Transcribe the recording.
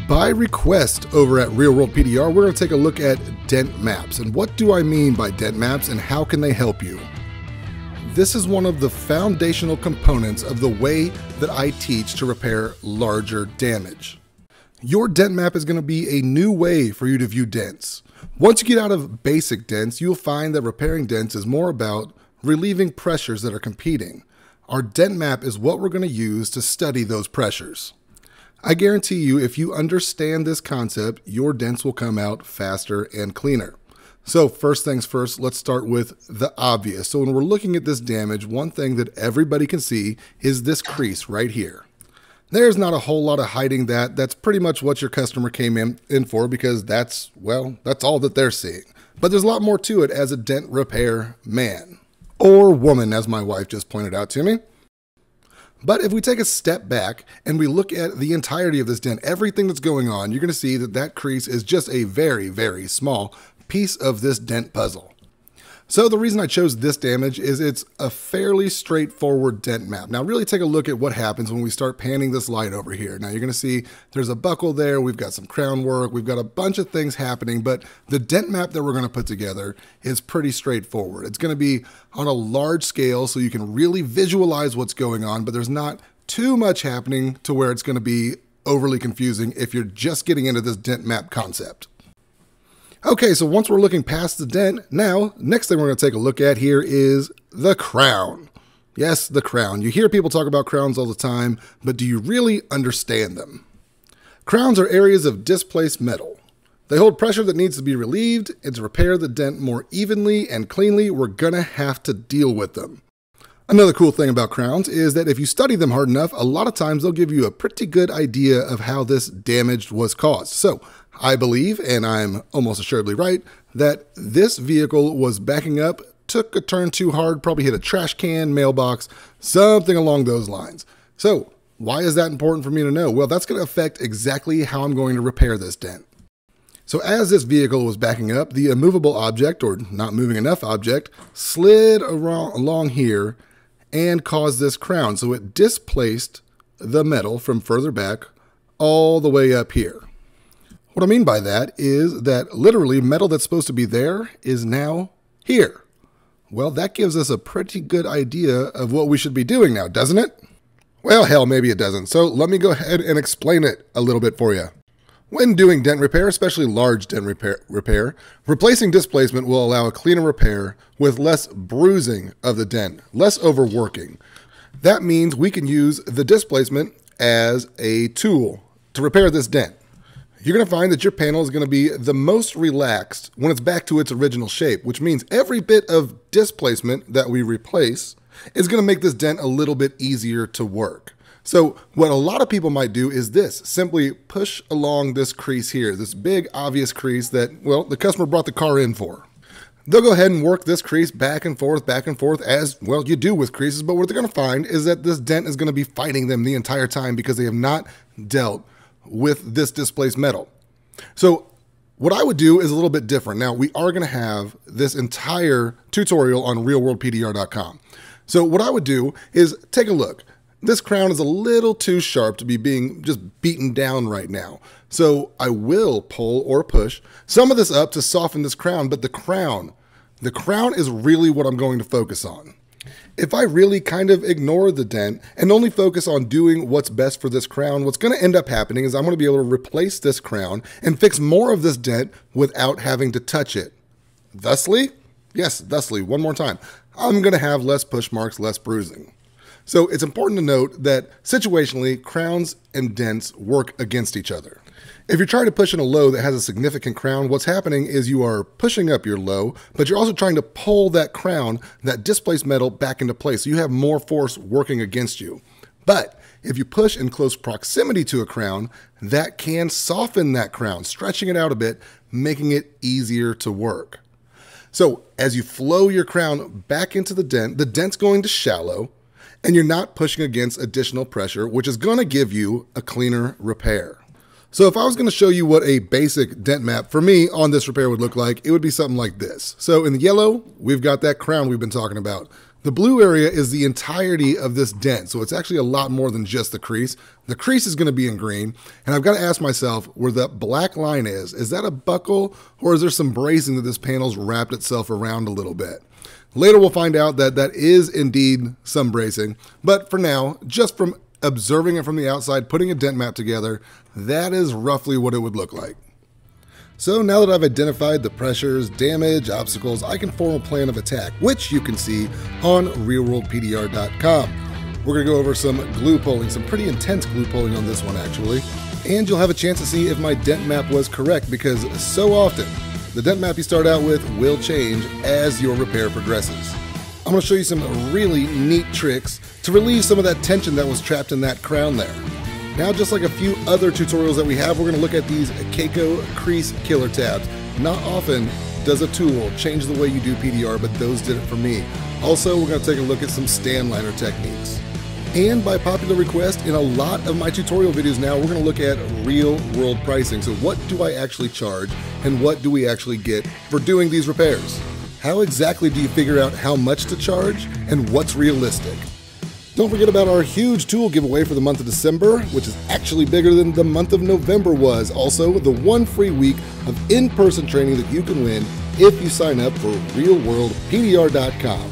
By request over at Real World PDR, we're going to take a look at dent maps. And what do I mean by dent maps and how can they help you? This is one of the foundational components of the way that I teach to repair larger damage. Your dent map is going to be a new way for you to view dents. Once you get out of basic dents, you'll find that repairing dents is more about relieving pressures that are competing. Our dent map is what we're going to use to study those pressures. I guarantee you, if you understand this concept, your dents will come out faster and cleaner. So first things first, let's start with the obvious. So when we're looking at this damage, one thing that everybody can see is this crease right here. There's not a whole lot of hiding that. That's pretty much what your customer came in for because that's all that they're seeing. But there's a lot more to it as a dent repair man. Or woman, as my wife just pointed out to me. But if we take a step back and we look at the entirety of this dent, everything that's going on, you're going to see that that crease is just a very, very small piece of this dent puzzle. So the reason I chose this damage is it's a fairly straightforward dent map. Now really take a look at what happens when we start panning this light over here. Now you're going to see there's a buckle there, we've got some crown work, we've got a bunch of things happening, but the dent map that we're going to put together is pretty straightforward. It's going to be on a large scale so you can really visualize what's going on, but there's not too much happening to where it's going to be overly confusing if you're just getting into this dent map concept. Okay, so once we're looking past the dent, now, next thing we're going to take a look at here is the crown. Yes, the crown. You hear people talk about crowns all the time, but do you really understand them? Crowns are areas of displaced metal. They hold pressure that needs to be relieved, and to repair the dent more evenly and cleanly, we're going to have to deal with them. Another cool thing about crowns is that if you study them hard enough, a lot of times they'll give you a pretty good idea of how this damage was caused. So I believe, and I'm almost assuredly right, that this vehicle was backing up, took a turn too hard, probably hit a trash can, mailbox, something along those lines. So why is that important for me to know? Well, that's going to affect exactly how I'm going to repair this dent. So as this vehicle was backing up, the immovable object, or not moving enough object, slid along here and caused this crown. So it displaced the metal from further back all the way up here. What I mean by that is that literally metal that's supposed to be there is now here. Well, that gives us a pretty good idea of what we should be doing now, doesn't it? Well, hell, maybe it doesn't. So let me go ahead and explain it a little bit for you. When doing dent repair, especially large dent repair, replacing displacement will allow a cleaner repair with less bruising of the dent, less overworking. That means we can use the displacement as a tool to repair this dent. You're going to find that your panel is going to be the most relaxed when it's back to its original shape, which means every bit of displacement that we replace is going to make this dent a little bit easier to work. So what a lot of people might do is this, simply push along this crease here, this big obvious crease that, well, the customer brought the car in for. They'll go ahead and work this crease back and forth as, well, you do with creases, but what they're going to find is that this dent is going to be fighting them the entire time because they have not dealt with this displaced metal. So what I would do is a little bit different. Now, we are going to have this entire tutorial on realworldpdr.com. So what I would do is take a look. This crown is a little too sharp to be being just beaten down right now. So I will pull or push some of this up to soften this crown, but the crown is really what I'm going to focus on. If I really kind of ignore the dent and only focus on doing what's best for this crown, what's going to end up happening is I'm going to be able to replace this crown and fix more of this dent without having to touch it. Thusly, yes, thusly, one more time, I'm going to have less push marks, less bruising. So it's important to note that situationally, crowns and dents work against each other. If you're trying to push in a low that has a significant crown, what's happening is you are pushing up your low, but you're also trying to pull that crown, that displaced metal, back into place. So you have more force working against you. But if you push in close proximity to a crown, that can soften that crown, stretching it out a bit, making it easier to work. So as you flow your crown back into the dent's going to shallow, and you're not pushing against additional pressure, which is going to give you a cleaner repair. So if I was going to show you what a basic dent map for me on this repair would look like, it would be something like this. So in the yellow, we've got that crown we've been talking about. The blue area is the entirety of this dent, so it's actually a lot more than just the crease. The crease is going to be in green, and I've got to ask myself where that black line is that a buckle, or is there some bracing that this panel's wrapped itself around a little bit? Later we'll find out that that is indeed some bracing, but for now, just from observing it from the outside, putting a dent map together, that is roughly what it would look like. So now that I've identified the pressures, damage, obstacles, I can form a plan of attack, which you can see on realworldpdr.com. We're going to go over some glue pulling, some pretty intense glue pulling on this one actually, and you'll have a chance to see if my dent map was correct, because so often the dent map you start out with will change as your repair progresses. I'm going to show you some really neat tricks to relieve some of that tension that was trapped in that crown there. Now, just like a few other tutorials that we have, we're going to look at these Keiko crease killer tabs. Not often does a tool change the way you do PDR, but those did it for me. Also, we're going to take a look at some Stanliner techniques. And by popular request, in a lot of my tutorial videos now, we're going to look at real world pricing. So what do I actually charge, and what do we actually get for doing these repairs? How exactly do you figure out how much to charge, and what's realistic? Don't forget about our huge tool giveaway for the month of December, which is actually bigger than the month of November was. Also, the one free week of in-person training that you can win if you sign up for realworldpdr.com.